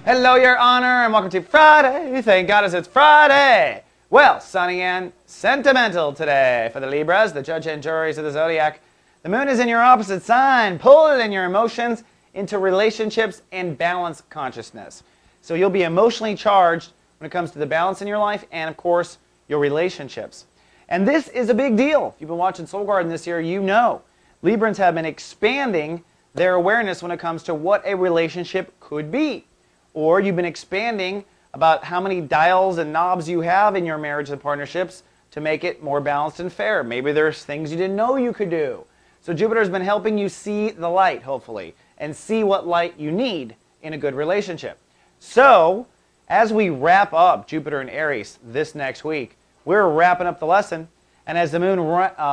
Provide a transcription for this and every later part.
Hello, Your Honor, and welcome to Friday. Thank God it's Friday. Well, sunny and sentimental today for the Libras, the judge and juries of the zodiac. The moon is in your opposite sign, pulling your emotions into relationships and balance consciousness. So you'll be emotionally charged when it comes to the balance in your life and, of course, your relationships. And this is a big deal. If you've been watching Soul Garden this year, you know Librans have been expanding their awareness when it comes to what a relationship could be. Or you've been expanding about how many dials and knobs you have in your marriage and partnerships to make it more balanced and fair. Maybe there's things you didn't know you could do. So Jupiter's been helping you see the light, hopefully, and see what light you need in a good relationship. So, as we wrap up Jupiter and Aries this next week, we're wrapping up the lesson, and as the moon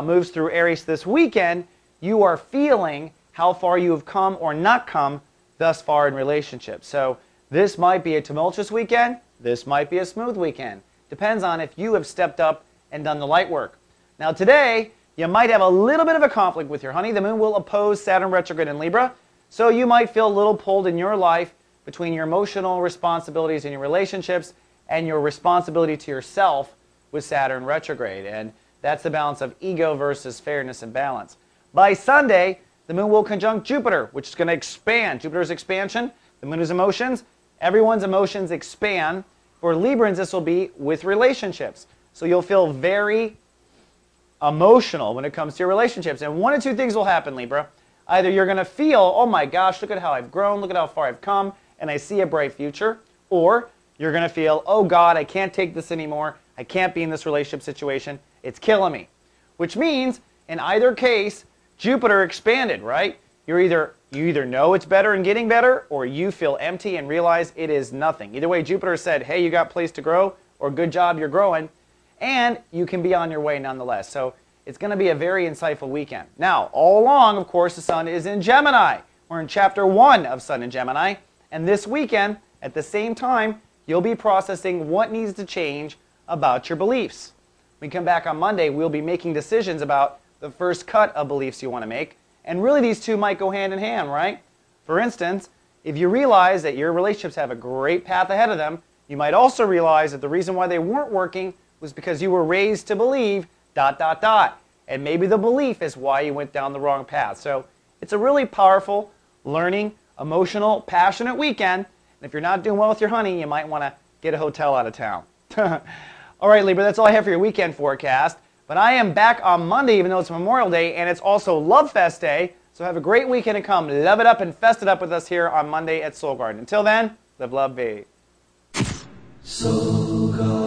moves through Aries this weekend, you are feeling how far you have come or not come thus far in relationships. So, this might be a tumultuous weekend, this might be a smooth weekend. Depends on if you have stepped up and done the light work. Now today, you might have a little bit of a conflict with your honey. The moon will oppose Saturn retrograde in Libra, so you might feel a little pulled in your life between your emotional responsibilities in your relationships and your responsibility to yourself with Saturn retrograde. And that's the balance of ego versus fairness and balance. By Sunday, the moon will conjunct Jupiter, which is going to expand. Jupiter's expansion, the moon is emotions. Everyone's emotions expand. For Librans, this will be with relationships. So you'll feel very emotional when it comes to your relationships. And one of two things will happen, Libra. Either you're going to feel, oh my gosh, look at how I've grown, look at how far I've come, and I see a bright future. Or you're going to feel, oh God, I can't take this anymore. I can't be in this relationship situation. It's killing me. Which means, in either case, Jupiter expanded, right? You either know it's better and getting better, or you feel empty and realize it is nothing. Either way, Jupiter said, hey, you got place to grow, or good job, you're growing, and you can be on your way nonetheless. So it's going to be a very insightful weekend. Now, all along, of course, the sun is in Gemini. We're in chapter 1 of Sun in Gemini, and this weekend, at the same time, you'll be processing what needs to change about your beliefs. When we come back on Monday, we'll be making decisions about the first cut of beliefs you want to make. And really these two might go hand in hand, right? For instance, if you realize that your relationships have a great path ahead of them, you might also realize that the reason why they weren't working was because you were raised to believe ... And maybe the belief is why you went down the wrong path. So it's a really powerful, learning, emotional, passionate weekend. And if you're not doing well with your honey, you might want to get a hotel out of town. All right, Libra, that's all I have for your weekend forecast. But I am back on Monday, even though it's Memorial Day, and it's also Love Fest Day. So have a great weekend to come. Love it up and fest it up with us here on Monday at Soul Garden. Until then, live, love, be. Soul Garden.